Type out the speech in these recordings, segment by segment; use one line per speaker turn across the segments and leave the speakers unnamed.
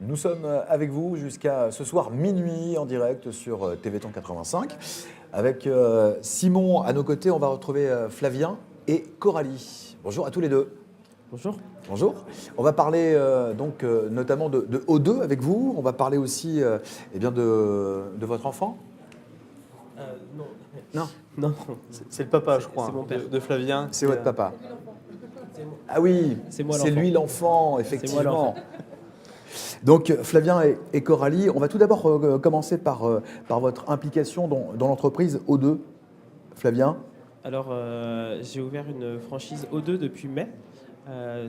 Nous sommes avec vous jusqu'à ce soir minuit en direct sur TV Temps 85. Avec Simon à nos côtés, on va retrouver Flavien et Coralie. Bonjour à tous les deux.
Bonjour.
Bonjour. On va parler notamment de O2 avec vous. On va parler aussi de votre enfant.
Non.
Non,
Non, c'est le papa, je crois,
c'est mon père.
de Flavien.
c'est votre papa. Ah oui,
C'est moi
c'est
l'enfant.
lui l'enfant,
C'est
effectivement.
moi l'enfant.
Donc Flavien et Coralie, on va tout d'abord commencer par votre implication dans l'entreprise O2. Flavien,
Alors, j'ai ouvert une franchise O2 depuis mai.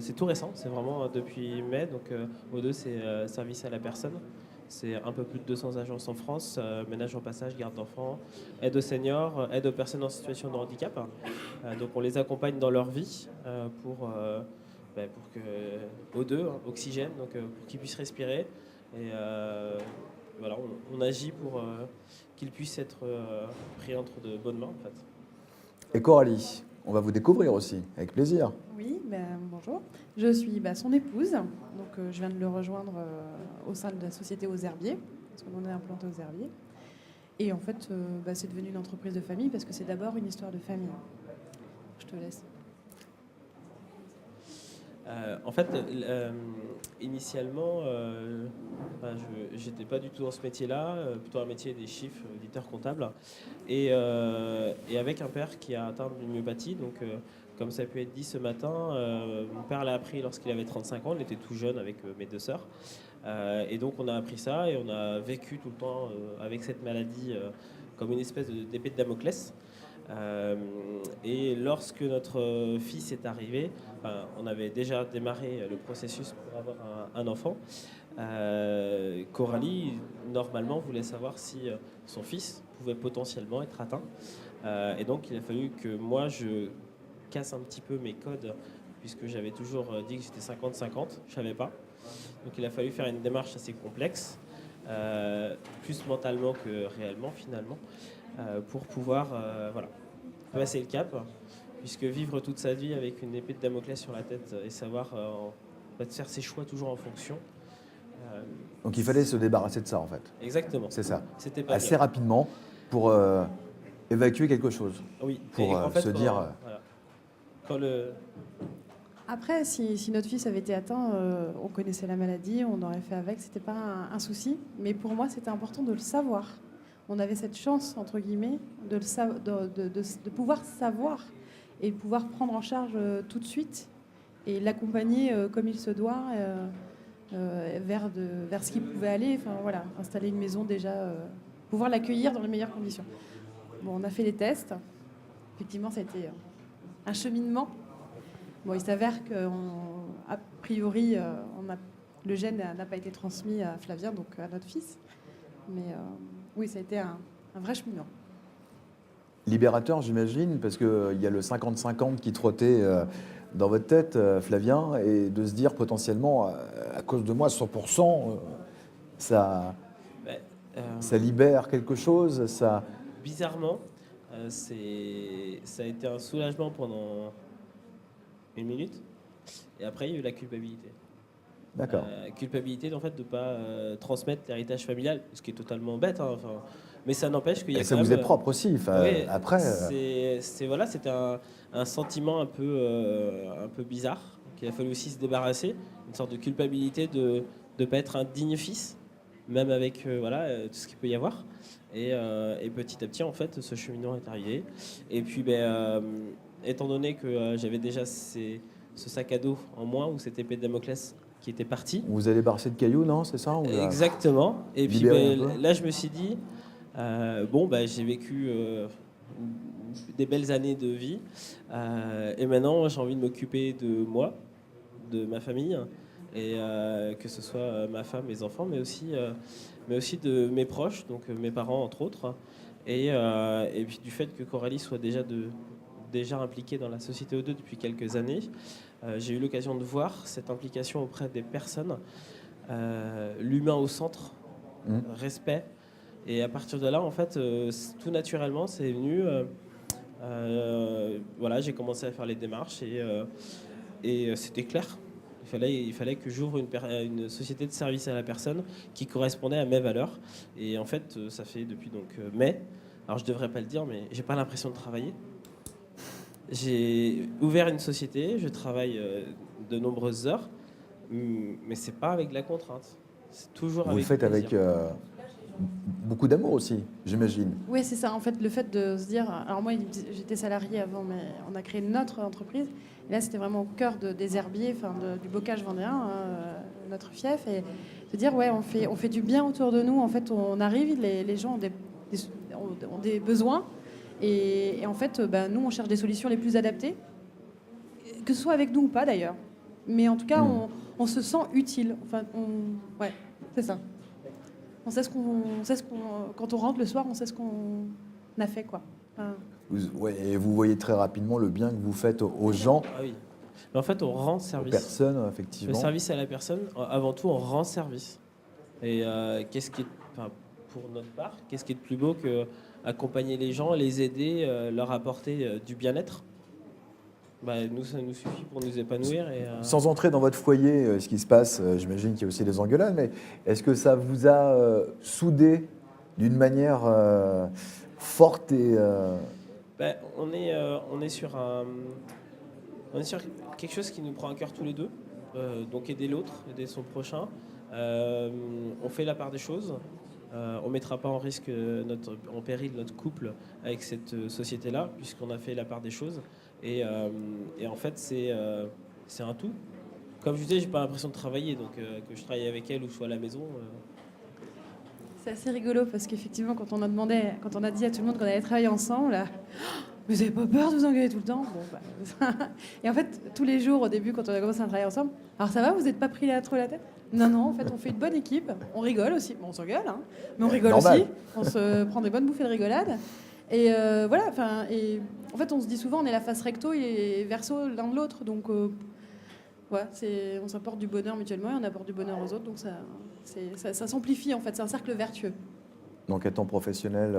C'est tout récent, c'est vraiment depuis mai. Donc, O2, c'est service à la personne. C'est un peu plus de 200 agences en France, ménage en passage, garde d'enfants, aide aux seniors, aide aux personnes en situation de handicap. Donc on les accompagne dans leur vie pour que O2, oxygène, donc pour qu'ils puissent respirer. Et voilà, on agit pour qu'ils puissent être pris entre de bonnes mains en fait.
et Coralie, on va vous découvrir aussi, avec plaisir.
Oui, bonjour. Je suis son épouse. Donc, je viens de le rejoindre au sein de la société aux Herbiers, parce qu'on est implanté aux Herbiers. Et en fait, c'est devenu une entreprise de famille parce que c'est d'abord une histoire de famille. Je te laisse.
En fait, initialement, je n'étais pas du tout dans ce métier-là, plutôt un métier des chiffres, auditeur comptable, et avec un père qui a atteint de myopathie. Donc, comme ça a pu être dit ce matin, mon père l'a appris lorsqu'il avait 35 ans, il était tout jeune avec mes deux sœurs. Et donc, on a appris ça et on a vécu tout le temps avec cette maladie comme une espèce d'épée de Damoclès. Et lorsque notre fils est arrivé, on avait déjà démarré le processus pour avoir un enfant. Coralie, normalement, voulait savoir si son fils pouvait potentiellement être atteint. Et donc, il a fallu que moi, je casse un petit peu mes codes, puisque j'avais toujours dit que j'étais 50-50. Je ne savais pas. Donc, il a fallu faire une démarche assez complexe, plus mentalement que réellement, finalement, pour pouvoir passer le cap, puisque vivre toute sa vie avec une épée de Damoclès sur la tête et savoir faire ses choix toujours en fonction.
Donc il fallait se débarrasser de ça en fait.
Exactement.
C'est ça.
C'était pas
Assez
bien.
rapidement pour évacuer quelque chose.
Oui.
Pour
Et en fait,
se dire.
voilà. Quand le
Après, si notre fils avait été atteint, on connaissait la maladie, on aurait fait avec, c'était pas un souci. Mais pour moi, c'était important de le savoir. On avait cette chance, entre guillemets, de pouvoir savoir et de pouvoir prendre en charge tout de suite et l'accompagner comme il se doit vers ce qu'il pouvait aller. Enfin, voilà, installer une maison déjà, pouvoir l'accueillir dans les meilleures conditions. Bon, on a fait les tests. Effectivement, ça a été un cheminement. Bon, il s'avère qu'a priori, le gène n'a pas été transmis à Flavien, donc à notre fils. Mais oui, ça a été un vrai cheminement.
Libérateur, j'imagine, parce qu'il y a le 50-50 qui trottait dans votre tête, Flavien, et de se dire potentiellement, à cause de moi, 100%, ça libère quelque chose, ça...
Bizarrement, ça a été un soulagement pendant une minute, et après il y a eu la culpabilité.
D'accord.
Culpabilité en fait de ne pas transmettre l'héritage familial, ce qui est totalement bête, hein, mais ça n'empêche qu'il y a
Et ça
quand
vous
même,
est propre aussi,
oui,
après...
c'était un sentiment un peu bizarre qu'il a fallu aussi se débarrasser, une sorte de culpabilité de ne pas être un digne fils, même avec tout ce qu'il peut y avoir. Et petit à petit, en fait, ce cheminement est arrivé. Et puis, étant donné que j'avais déjà ce sac à dos en moins, ou cette épée de Damoclès qui était partie.
Vous allez barcer de cailloux, non? C'est ça?
Exactement. Et puis,
Libérer un peu.
là, je me suis dit, j'ai vécu des belles années de vie. Et maintenant, j'ai envie de m'occuper de moi, de ma famille, et que ce soit ma femme, mes enfants, mais aussi de mes proches, donc mes parents entre autres, et puis du fait que Coralie soit déjà impliquée dans la société O2 depuis quelques années, j'ai eu l'occasion de voir cette implication auprès des personnes, l'humain au centre, respect, et à partir de là, en fait, tout naturellement, c'est venu. J'ai commencé à faire les démarches et c'était clair. Il fallait que j'ouvre une société de service à la personne qui correspondait à mes valeurs. Et en fait, ça fait depuis donc mai. Alors je devrais pas le dire, mais j'ai pas l'impression de travailler. J'ai ouvert une société, je travaille de nombreuses heures, mais c'est pas avec de la contrainte. C'est toujours
Vous le
avec
faites
plaisir.
avec beaucoup d'amour aussi, j'imagine.
Oui, c'est ça. En fait, le fait de se dire. Alors, moi, j'étais salariée avant, mais on a créé notre entreprise. Et là, c'était vraiment au cœur des herbiers, du bocage vendéen, notre fief. Et se dire, ouais, on fait du bien autour de nous. En fait, on arrive, les gens ont des besoins. Et en fait, nous, on cherche des solutions les plus adaptées, que ce soit avec nous ou pas d'ailleurs. Mais en tout cas, on se sent utile. Enfin, ouais, c'est ça. On sait quand on rentre le soir, on sait ce qu'on a fait, quoi. Enfin,
Et vous voyez très rapidement le bien que vous faites aux gens,
Ah oui. Mais en fait, on rend
aux
service.
personnes,
Le
effectivement.
service à la personne, avant tout, on rend service. Et pour notre part, qu'est-ce qui est de plus beau que accompagner les gens, les aider, leur apporter du bien-être? Nous, ça nous suffit pour nous épanouir.
Sans entrer dans votre foyer, ce qui se passe, j'imagine qu'il y a aussi des engueulades, mais est-ce que ça vous a soudé d'une manière forte et
On est sur quelque chose qui nous prend à cœur tous les deux. Donc aider l'autre, aider son prochain. On fait la part des choses. On ne mettra pas en risque, en péril notre couple avec cette société-là, puisqu'on a fait la part des choses. Et en fait, c'est un tout. Comme je disais, j'ai pas l'impression de travailler, donc que je travaille avec elle ou que je sois à la maison.
c'est assez rigolo parce qu'effectivement, quand on a dit à tout le monde qu'on allait travailler ensemble, là, vous n'avez pas peur de vous engueuler tout le temps? Et en fait, tous les jours, au début, quand on a commencé à travailler ensemble, alors ça va, vous n'êtes pas pris trop la tête? Non, en fait, on fait une bonne équipe, on rigole aussi. Bon, on s'engueule, hein, mais on rigole
Normal.
aussi. On se prend des bonnes bouffées de rigolade. Et voilà, et en fait, on se dit souvent, on est la face recto et verso l'un de l'autre. Donc, on s'apporte du bonheur mutuellement et on apporte du bonheur aux autres. Donc, ça s'amplifie, en fait. C'est un cercle vertueux.
donc étant professionnel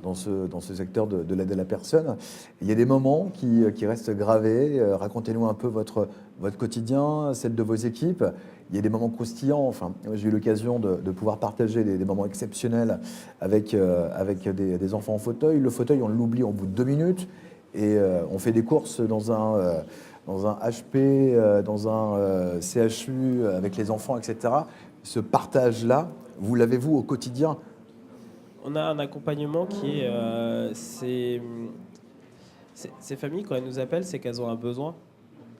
dans ce secteur de l'aide à la personne, il y a des moments qui restent gravés. Racontez-nous un peu votre quotidien, celle de vos équipes. Il y a des moments croustillants. Enfin, j'ai eu l'occasion de pouvoir partager des moments exceptionnels avec des enfants en fauteuil. Le fauteuil, on l'oublie au bout de 2 minutes. Et on fait des courses dans un HP, dans un CHU avec les enfants, etc. Ce partage-là, vous l'avez-vous au quotidien?
On a un accompagnement qui est... ces familles, quand elles nous appellent, c'est qu'elles ont un besoin.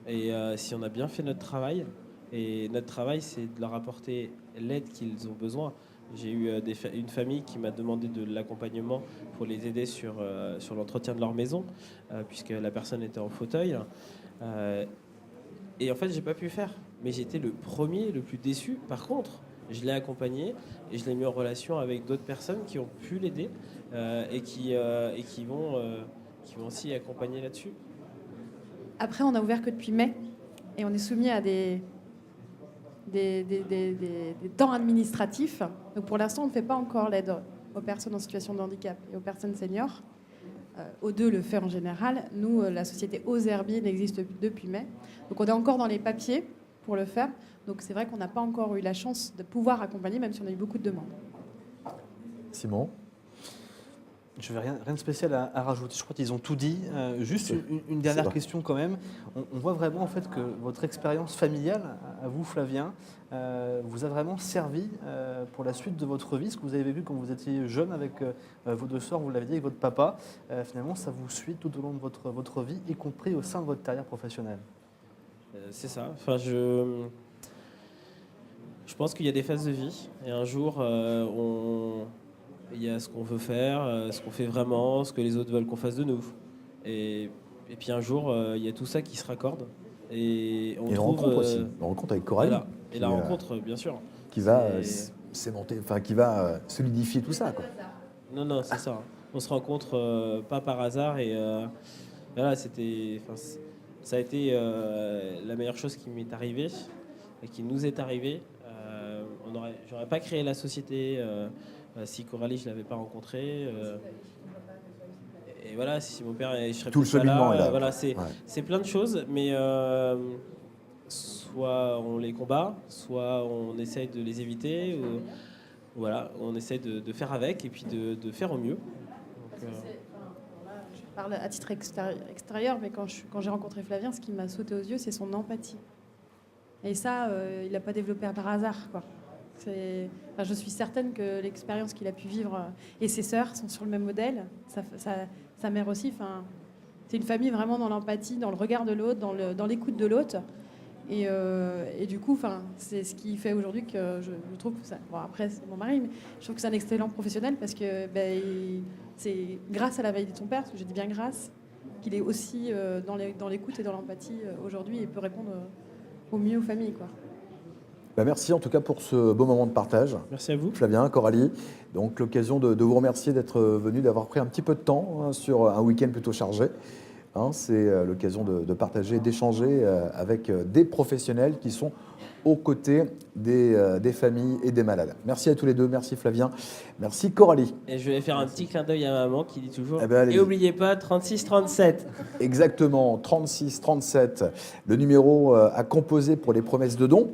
Et si on a bien fait notre travail, et notre travail, c'est de leur apporter l'aide qu'ils ont besoin. J'ai eu une famille qui m'a demandé de l'accompagnement pour les aider sur l'entretien de leur maison, puisque la personne était en fauteuil. Et en fait, j'ai pas pu faire. Mais j'étais le premier, le plus déçu. Par contre, je l'ai accompagné et je l'ai mis en relation avec d'autres personnes qui ont pu l'aider et qui vont aussi accompagner là-dessus.
Après, on a ouvert que depuis mai et on est soumis à des temps administratifs. Donc pour l'instant, on ne fait pas encore l'aide aux personnes en situation de handicap et aux personnes seniors. O2 le fait en général. Nous, la société Aux Herbiers n'existe depuis mai. Donc on est encore dans les papiers pour le faire. Donc c'est vrai qu'on n'a pas encore eu la chance de pouvoir accompagner, même si on a eu beaucoup de demandes.
Simon?
Je n'ai rien de spécial à rajouter. Je crois qu'ils ont tout dit. Juste une dernière question quand même. On voit vraiment en fait que votre expérience familiale, à vous Flavien, vous a vraiment servi pour la suite de votre vie. Ce que vous avez vécu quand vous étiez jeune avec vos 2 sœurs, vous l'avez dit, avec votre papa, finalement ça vous suit tout au long de votre vie, y compris au sein de votre carrière professionnelle.
C'est ça. Enfin, je pense qu'il y a des phases de vie. Et un jour, il y a ce qu'on veut faire, ce qu'on fait vraiment, ce que les autres veulent qu'on fasse de nous. Et puis un jour, il y a tout ça qui se raccorde. Et on trouve...
rencontre aussi. La rencontre avec Coralie.
Voilà. Et la rencontre, bien sûr.
Qui va s'aimanter, enfin qui va solidifier tout ça, quoi.
Non, c'est ça. On se rencontre pas par hasard. Et voilà, ça a été la meilleure chose qui m'est arrivée et qui nous est arrivée. J'aurais pas créé la société si Coralie je l'avais pas rencontrée. Et voilà, si mon père, je serais
Tout le
peut-être pas
cheminement est là.
Voilà, c'est plein de choses, mais soit on les combat, soit on essaye de les éviter. Voilà, on essaie de faire avec et puis de faire au mieux. Donc,
Je parle à titre extérieur, mais quand j'ai rencontré Flavien, ce qui m'a sauté aux yeux, c'est son empathie. Et ça, il n'a pas développé par hasard, quoi. Je suis certaine que l'expérience qu'il a pu vivre, et ses sœurs sont sur le même modèle, sa mère aussi. C'est une famille vraiment dans l'empathie, dans le regard de l'autre, dans l'écoute de l'autre. Et du coup, c'est ce qui fait aujourd'hui que je trouve que ça. Bon, après, c'est mon mari, mais je trouve que c'est un excellent professionnel parce que c'est grâce à la validité de son père, parce que je dis bien grâce, qu'il est aussi dans l'écoute et dans l'empathie aujourd'hui et peut répondre au mieux aux familles, quoi.
Merci en tout cas pour ce beau moment de partage.
merci à vous.
Flavien, Coralie, donc l'occasion de vous remercier d'être venu, d'avoir pris un petit peu de temps sur un week-end plutôt chargé. C'est l'occasion de partager, d'échanger avec des professionnels qui sont aux côtés des familles et des malades. Merci à tous les deux, merci Flavien, merci Coralie.
Et je vais faire un petit clin d'œil à maman qui dit toujours
allez-y.
et n'oubliez pas 36-37.
Exactement, 36 37, le numéro à composer pour les promesses de dons.